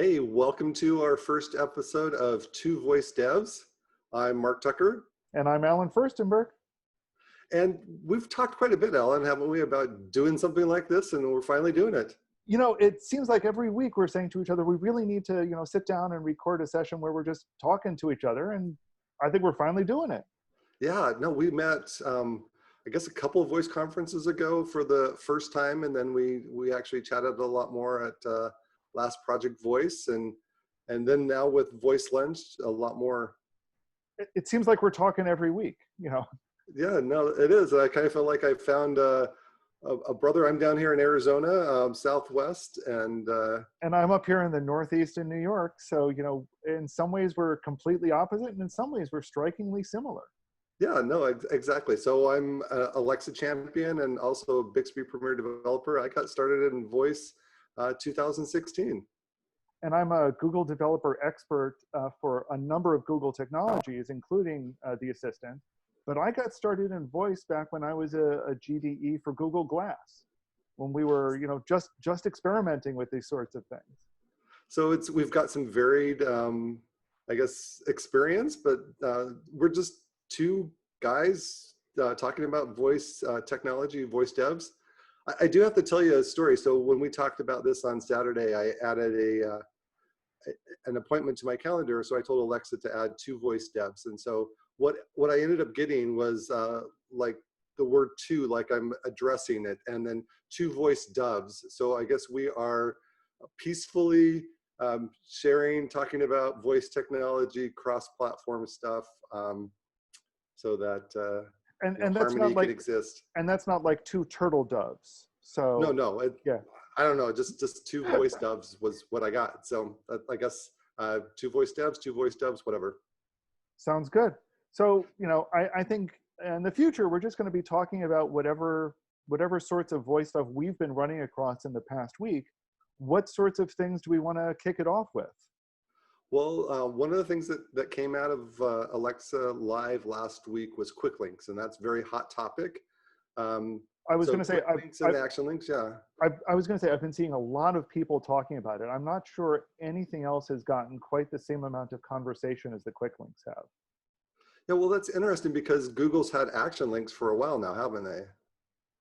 Hey, welcome to our first episode of Two Voice Devs. I'm Mark Tucker, And I'm Alan Furstenberg. and we've talked quite a bit, Alan, haven't we, about doing something like this, and we're finally doing it. You know, it seems like every week we're saying to each other, we really need to, sit down and record a session where we're just talking to each other. And I think we're finally doing it. Yeah, no, we met, I guess, a couple of voice conferences ago for the first time, and then we actually chatted a lot more at last Project Voice, and then now with Voice Lunch, a lot more. It seems like we're talking every week. Yeah, no, it is. I kind of feel like I found a brother. I'm down here in Arizona, Southwest, and And I'm up here in the Northeast in New York. So, in some ways we're completely opposite, and in some ways we're strikingly similar. yeah, no, exactly. So I'm a Alexa champion and also a Bixby Premier developer. I got started in voice 2016. And I'm a Google developer expert for a number of Google technologies, including the Assistant. But I got started in voice back when I was a GDE for Google Glass, when we were, just experimenting with these sorts of things. So we've got some varied, I guess, experience, but we're just two guys talking about voice technology, voice devs. I do have to tell you a story. So when we talked about this on Saturday, I added an appointment to my calendar. So I told Alexa to add two voice devs. And so what I ended up getting was like the word two, like I'm addressing it, and then two voice doves. So I guess we are peacefully sharing, talking about voice technology, cross-platform stuff, so that And that's harmony not like can exist. and that's not like two turtle doves. So No, yeah, I don't know, just two voice doves was what I got. So I guess two voice doves, whatever. sounds good. So, I think in the future we're just going to be talking about whatever sorts of voice stuff we've been running across in the past week. What sorts of things do we want to kick it off with? Well, one of the things that came out of Alexa Live last week was quick links, and that's a very hot topic. I was So going to say, quick links and action links, yeah. I was going to say, I've been seeing a lot of people talking about it. I'm not sure anything else has gotten quite the same amount of conversation as the quick links have. Yeah, well, that's interesting because Google's had action links for a while now, haven't they?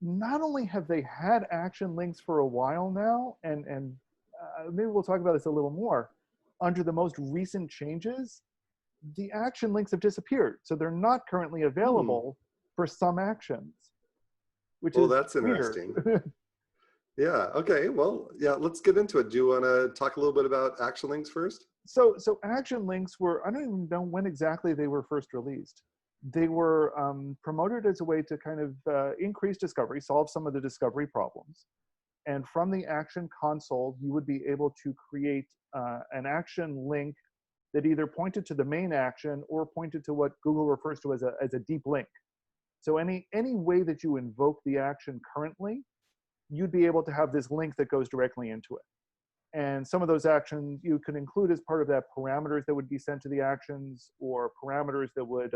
Not only have they had action links for a while now, and maybe we'll talk about this a little more, under the most recent changes, the action links have disappeared. So they're not currently available for some actions, which Oh, is that's weird. interesting. Yeah, okay, well, yeah, let's get into it. Do you want to talk a little bit about action links first? So action links were, I don't even know when exactly they were first released. They were promoted as a way to kind of increase discovery, solve some of the discovery problems. And from the action console, you would be able to create an action link that either pointed to the main action or pointed to what Google refers to as a deep link. So any way that you invoke the action currently, you'd be able to have this link that goes directly into it. And some of those actions you could include as part of that parameters that would be sent to the actions, or parameters that would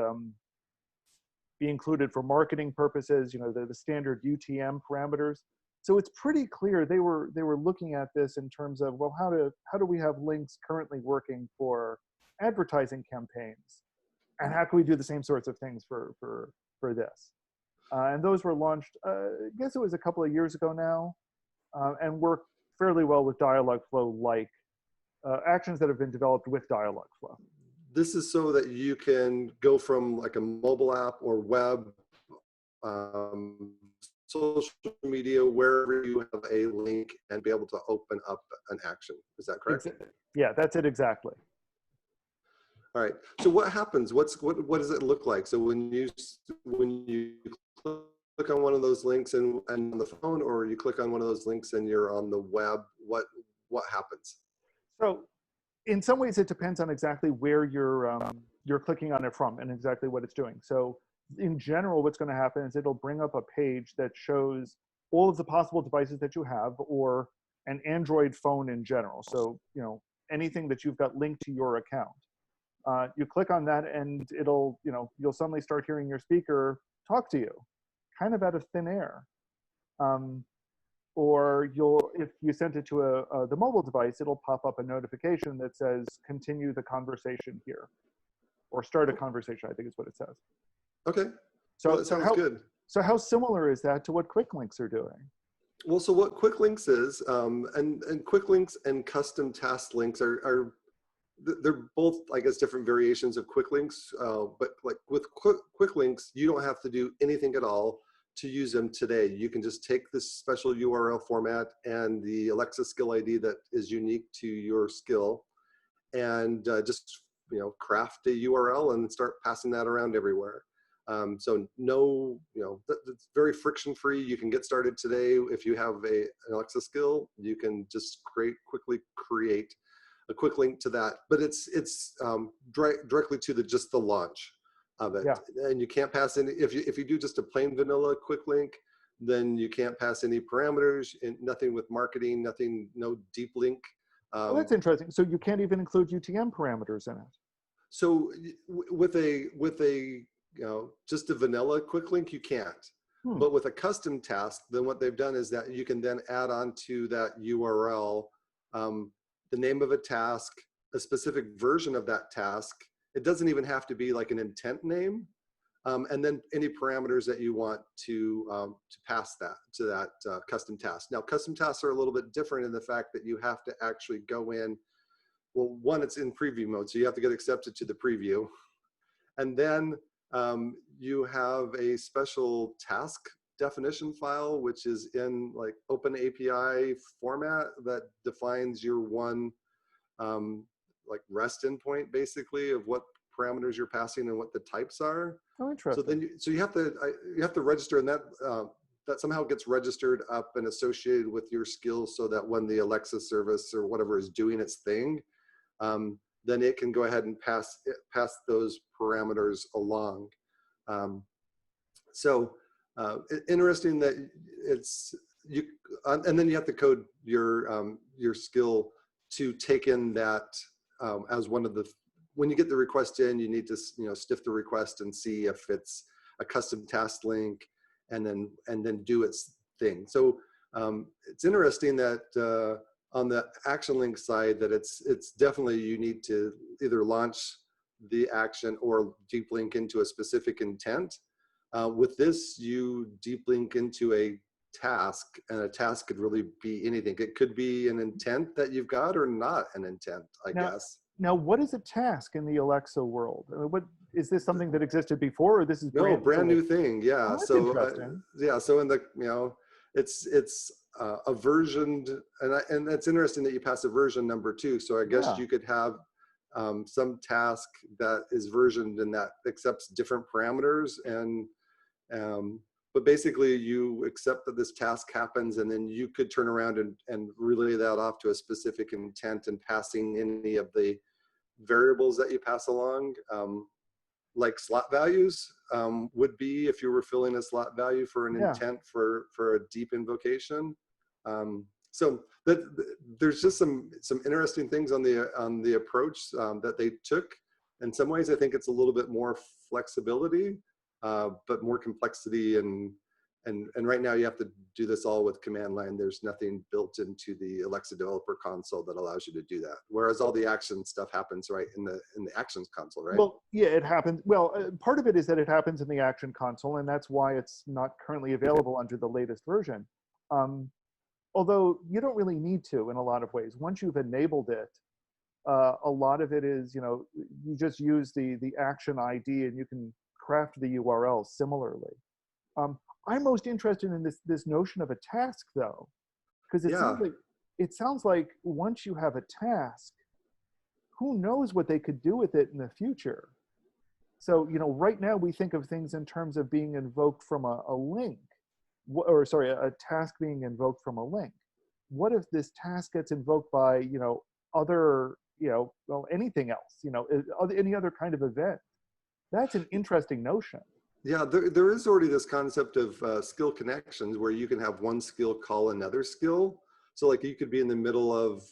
be included for marketing purposes, the standard UTM parameters. So it's pretty clear they were looking at this in terms of, well, how do we have links currently working for advertising campaigns, and how can we do the same sorts of things for this? And those were launched, I guess it was a couple of years ago now, and work fairly well with Dialogflow, like actions that have been developed with Dialogflow. This is so that you can go from like a mobile app or web, social media, wherever you have a link, and be able to open up an action. Is that correct? Yeah, that's it exactly. All right. So what happens? What does it look like? So when you click on one of those links and on the phone, or you click on one of those links and you're on the web, what happens? So in some ways it depends on exactly where you're clicking on it from and exactly what it's doing. So in general, what's going to happen is it'll bring up a page that shows all of the possible devices that you have, or an Android phone in general. So anything that you've got linked to your account. You click on that and it'll, you'll suddenly start hearing your speaker talk to you, kind of out of thin air. or if you sent it to the mobile device, it'll pop up a notification that says continue the conversation here, or start a conversation, I think is what it says. Okay. Well, So that sounds good. so how similar is that to what quick links are doing? Well, so what quick links is, and quick links and custom task links they're both, I guess, different variations of quick links. But like with quick links, you don't have to do anything at all to use them today. You can just take this special URL format and the Alexa skill ID that is unique to your skill, and just craft a URL and start passing that around everywhere. So no, it's very friction free. You can get started today. If you have an Alexa skill, you can just quickly create a quick link to that. But it's directly to just the launch of it. Yeah. And you can't pass any, if you do just a plain vanilla quick link, then you can't pass any parameters, and nothing with marketing, no deep link. Well, that's interesting. So you can't even include UTM parameters in it. So with a just a vanilla quick link, you can't. But with a custom task, then what they've done is that you can then add on to that URL the name of a task, a specific version of that task. It doesn't even have to be like an intent name, and then any parameters that you want to pass that to that custom task. Now, custom tasks are a little bit different in the fact that you have to actually go in. Well, one, it's in preview mode, so you have to get accepted to the preview. And then you have a special task definition file, which is in like open API format that defines your one like REST endpoint, basically, of what parameters you're passing and what the types are. Oh, interesting. So then you have to register, and that somehow gets registered up and associated with your skills, so that when the Alexa service or whatever is doing its thing, then it can go ahead and pass those parameters along. Interesting that it's and then you have to code your skill to take in that as one of the. When you get the request in, you need to sniff the request and see if it's a custom task link, and then do its thing. So it's interesting that on the action link side, that it's definitely, you need to either launch the action or deep link into a specific intent. With this, you deep link into a task, and a task could really be anything. It could be an intent that you've got, or not an intent, I guess. Now, what is a task in the Alexa world? I mean, what is this, something that existed before, or this is brand new thing? Yeah. Oh, that's interesting. So in the it's a versioned, and it's interesting that you pass a version number too. So I guess you could have some task that is versioned and that accepts different parameters, and but basically you accept that this task happens, and then you could turn around and relay that off to a specific intent, and passing any of the variables that you pass along, like slot values would be, if you were filling a slot value for an intent for a deep invocation. So there's just some interesting things on the approach that they took. In some ways, I think it's a little bit more flexibility, but more complexity, and right now you have to do this all with command line. There's nothing built into the Alexa developer console that allows you to do that. Whereas all the action stuff happens right in the actions console, right? Well, yeah, it happens. Well, part of it is that it happens in the action console, and that's why it's not currently available under the latest version. Although you don't really need to in a lot of ways. Once you've enabled it, a lot of it is, you just use the action ID, and you can craft the URL similarly. I'm most interested in this notion of a task, though, because it sounds like once you have a task, who knows what they could do with it in the future. So, right now we think of things in terms of being invoked from a link, or sorry, a task being invoked from a link. What if this task gets invoked by, other, anything else, any other kind of event? That's an interesting notion. Yeah, there is already this concept of skill connections, where you can have one skill call another skill. So like you could be in the middle of,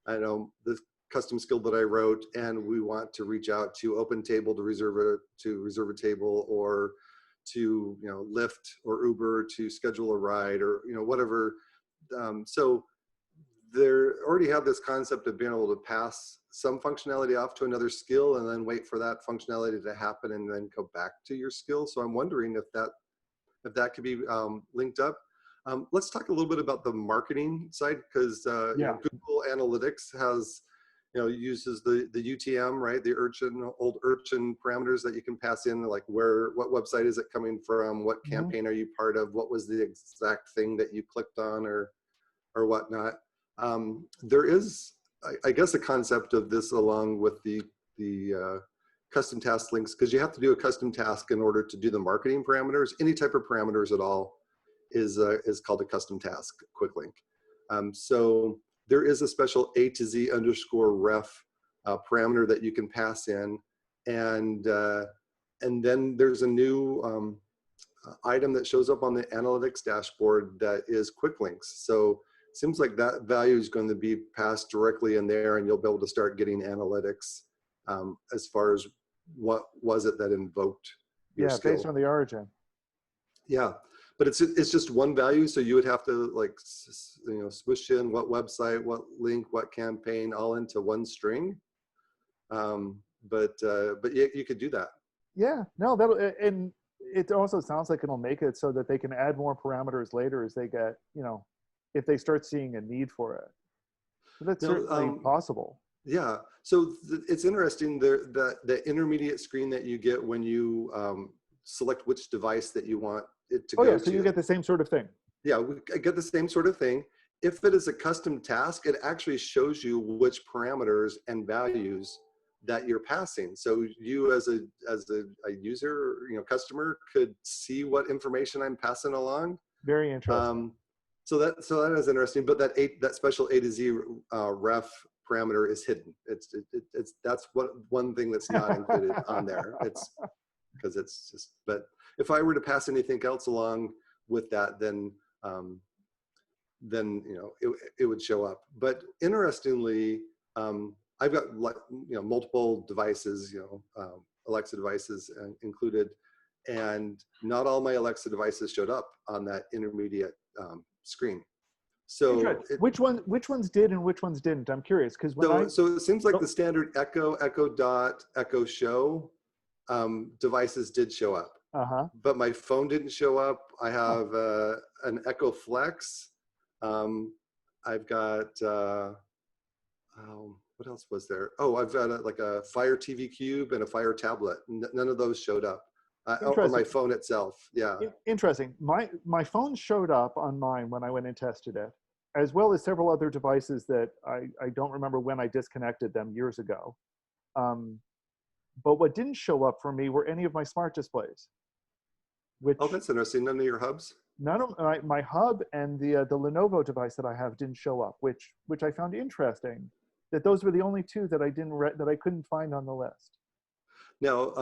I don't know, the custom skill that I wrote, and we want to reach out to OpenTable to reserve a table, or to, Lyft or Uber to schedule a ride, or, whatever. So they already have this concept of being able to pass some functionality off to another skill and then wait for that functionality to happen and then go back to your skill. So I'm wondering if that could be linked up. Let's talk a little bit about the marketing side, because Yeah. Google Analytics has, uses the UTM, right? The old urchin parameters that you can pass in, like what website is it coming from? What campaign are you part of? What was the exact thing that you clicked on, or whatnot? There is, I guess, a concept of this along with the custom task links, because you have to do a custom task in order to do the marketing parameters. Any type of parameters at all is called a custom task quick link. So there is a special A to Z _ ref parameter that you can pass in, and then there's a new item that shows up on the analytics dashboard that is quick links. So it seems like that value is going to be passed directly in there, and you'll be able to start getting analytics as far as what was it that invoked your skill. Based on the origin. Yeah, but it's just one value, so you would have to swoosh in what website, what link, what campaign, all into one string. But yeah, you could do that. Yeah, no, and it also sounds like it'll make it so that they can add more parameters later as they get, if they start seeing a need for it. So that's certainly possible. Yeah, so it's interesting, the intermediate screen that you get when you select which device that you want it to go to. Oh yeah, so you get the same sort of thing. Yeah, I get the same sort of thing. If it is a custom task, it actually shows you which parameters and values that you're passing. So you as a user, customer, could see what information I'm passing along. Very interesting. So that is interesting. But that special A to Z ref parameter is hidden. That's one thing that's not included on there. It's because it's just. But if I were to pass anything else along with that, then it would show up. But interestingly, I've got multiple devices, Alexa devices included, and not all my Alexa devices showed up on that intermediate screen. So which ones did and which ones didn't? I'm curious, because so it seems like the standard Echo Dot, Echo Show devices did show up. But my phone didn't show up. I have an Echo Flex. I've got what else was there? Oh, I've got a Fire TV Cube and a Fire tablet. None of those showed up on my phone itself. Yeah. Interesting. My phone showed up on mine when I went and tested it, as well as several other devices that I don't remember when I disconnected them years ago. But what didn't show up for me were any of my smart displays. Oh, that's interesting. None of your hubs? None of my hub and the Lenovo device that I have didn't show up, which I found interesting. That those were the only two that that I couldn't find on the list. Now,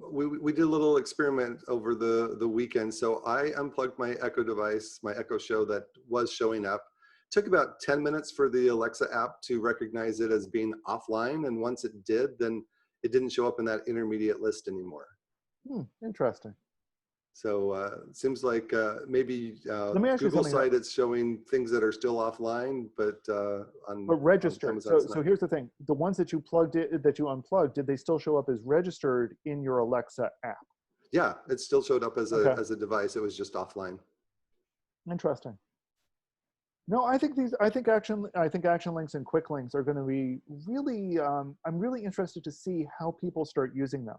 we did a little experiment over the weekend. So I unplugged my Echo device, my Echo Show that was showing up. It took about 10 minutes for the Alexa app to recognize it as being offline. And once it did, then it didn't show up in that intermediate list anymore. Interesting. So it seems like maybe Google side it's showing things that are still offline, but registered. So here's the thing: the ones that you unplugged, did they still show up as registered in your Alexa app? Yeah, it still showed up as a device. It was just offline. Interesting. No, I think action links and quick links are going to be really. I'm really interested to see how people start using them.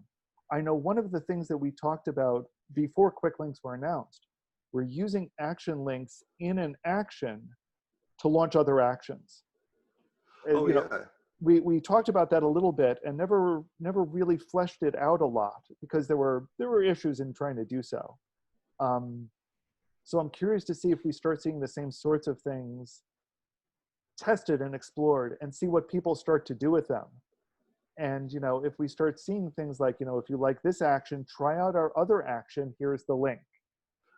I know one of the things that we talked about before quick links were announced, we're using action links in an action to launch other actions. We talked about that a little bit and never really fleshed it out a lot because there were issues in trying to do so. So I'm curious to see if we start seeing the same sorts of things tested and explored and see what people start to do with them. And, if we start seeing things like, if you like this action, try out our other action, here's the link.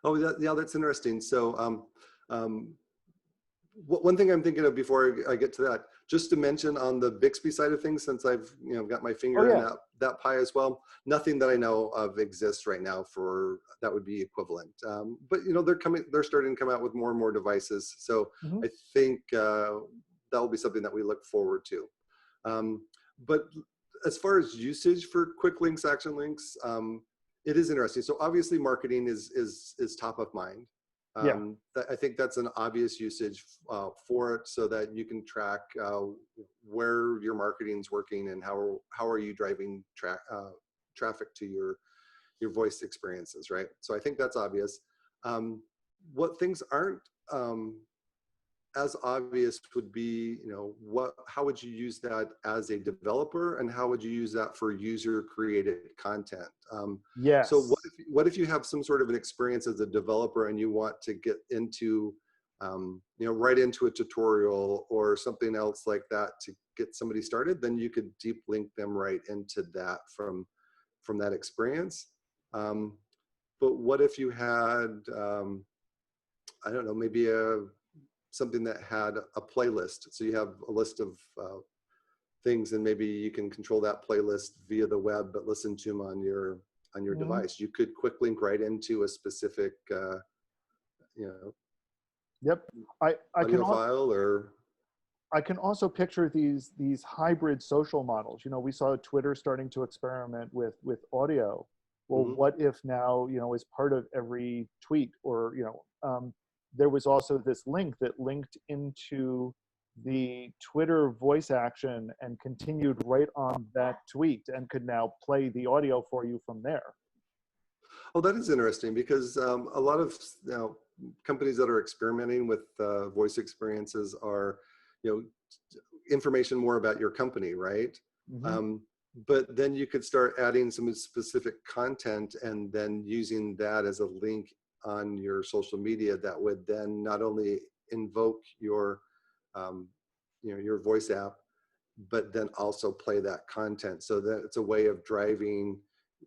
Oh, yeah, that's interesting. So one thing I'm thinking of before I get to that, just to mention on the Bixby side of things, since I've got my Oh finger in yeah. that pie as well, nothing that I know of exists right now for that would be equivalent. But they're starting to come out with more and more devices. So Hmm. I think that will be something that we look forward to. But as far as usage for quick links, action links, it is interesting. So obviously marketing is top of mind. Yeah. I think that's an obvious usage for it, so that you can track where your marketing's working and how are you driving traffic to your voice experiences, right? So I think that's obvious. What things aren't as obvious would be, how would you use that as a developer, and how would you use that for user created content? So Yes. what if you have some sort of an experience as a developer and you want to get into, right into a tutorial or something else like that to get somebody started, then you could deep link them right into that from that experience. But what if you had, I don't know, maybe something that had a playlist. So you have a list of things, and maybe you can control that playlist via the web, but listen to them on your Hmm. device. You could quick link right into a specific, Yep. I can audio also file or. picture these hybrid social models. We saw Twitter starting to experiment with audio. Well, Mhm. what if now, as part of every tweet, or there was also this link that linked into the Twitter voice action and continued right on that tweet and could now play the audio for you from there. Oh, that is interesting, because a lot of companies that are experimenting with voice experiences are, you know, information more about your company, right? Hmm. Um, but then you could start adding some specific content and then using that as a link on your social media that would then not only invoke um, your voice app, but then also play that content. So that it's a way of driving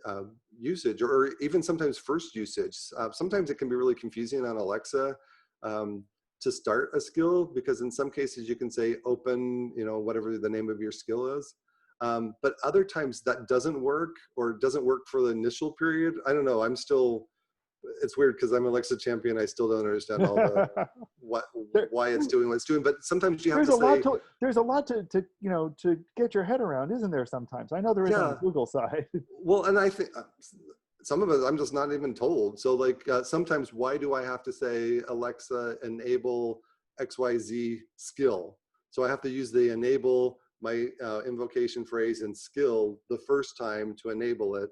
uh, usage, or even sometimes first usage. Sometimes it can be really confusing on Alexa um, to start a skill, because in some cases you can say open, whatever the name of your skill is. But other times that doesn't work, or doesn't work for the initial period. I don't know. It's weird because I'm Alexa champion. I still don't understand all the what there, why it's doing what it's doing. But sometimes you have there's to a lot say, to there's a lot to get your head around, isn't there? Sometimes I know there is on the yeah. Google side. Well, and I think some of it I'm just not even told. So like sometimes, why do I have to say, Alexa, enable XYZ skill? So I have to use the enable, my invocation phrase and skill the first time to enable it.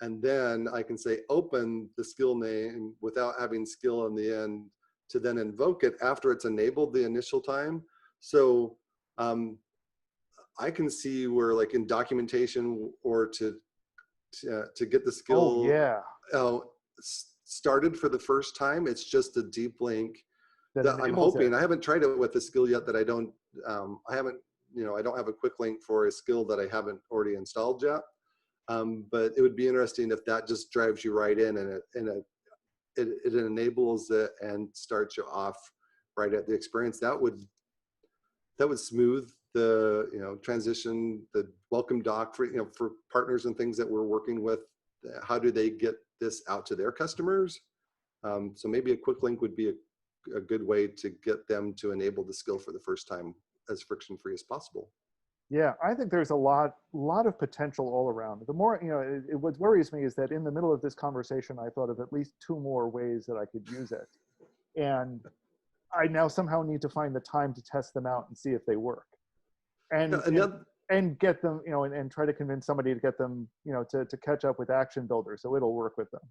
And then I can say open the skill name without having skill in the end to then invoke it after it's enabled the initial time. So I can see where, like in documentation, or to get the Oh skill yeah, uh, started for the first time, it's just a deep link that that I'm enables it. hoping. I haven't tried it with a skill yet that I don't. I haven't. I don't have a quick link for a skill that I haven't already installed yet. But it would be interesting if that just drives you right in, and it enables it and starts you off right at the experience. That would smooth the transition, the welcome doc for partners and things that we're working with. How do they get this out to their customers? So maybe a quick link would be a good way to get them to enable the skill for the first time as friction free as possible. Yeah, I think there's a lot of potential all around. The more, what worries me is that in the middle of this conversation, I thought of at least two more ways that I could use it. And I now somehow need to find the time to test them out and see if they work. Yeah, And and another, and get them, and try to convince somebody to get them, to catch up with Action Builder so it'll work with them.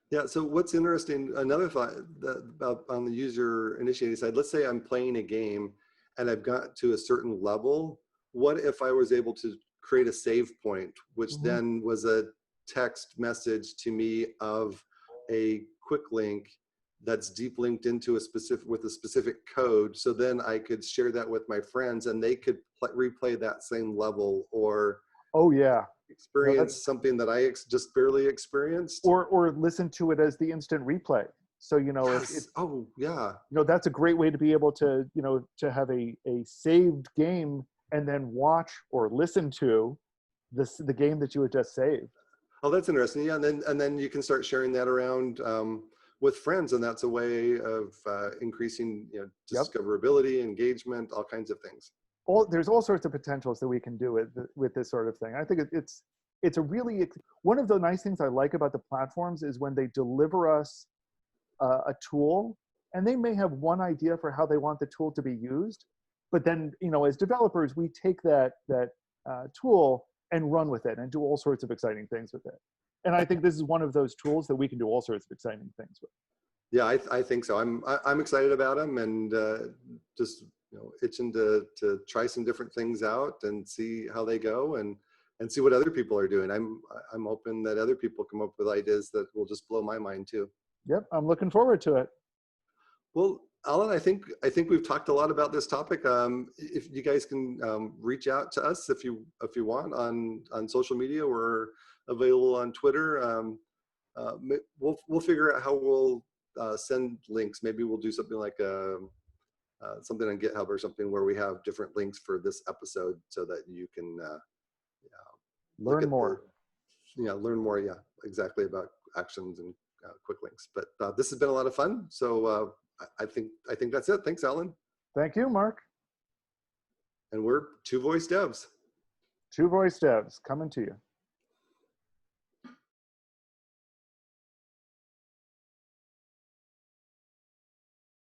yeah. So what's interesting, another thought about on the user initiated side, let's say I'm playing a game and I've got to a certain level. What if I was able to create a save point, which Hmm. then was a text message to me of a quick link that's deep linked into with a specific code. So then I could share that with my friends and they could replay that same level, or Oh yeah, that experience something that I just barely experienced. or listen to it as the instant replay. So, you know, if Yes. Oh, yeah. you know, that's a great way to be able to, you know, to have a saved game and then watch or listen to the game that you had just saved. Oh, that's interesting. Yeah, and then you can start sharing that around with friends, and that's a way of increasing, Yep. discoverability, engagement, all kinds of things. There's all sorts of potentials that we can do with this sort of thing. I think it's a really, one of the nice things I like about the platforms is when they deliver us a tool, and they may have one idea for how they want the tool to be used, but then, you know, as developers, we take that tool and run with it and do all sorts of exciting things with it. And I think this is one of those tools that we can do all sorts of exciting things with. Yeah, I think so. I'm excited about them, and just itching to try some different things out and see how they go, and see what other people are doing. I'm hoping that other people come up with ideas that will just blow my mind too. Yep, I'm looking forward to it. Well, Alan, I think we've talked a lot about this topic. If you guys can reach out to us if you want on social media, we're available on Twitter. We'll figure out how we'll send links. Maybe we'll do something like something on GitHub or something where we have different links for this episode so that you can look Learn at more. learn more. Yeah, exactly, about actions and quick links. But this has been a lot of fun. So I think that's it. Thanks, Alan. Thank you, Mark. And we're Two Voice Devs. Two Voice Devs coming to you.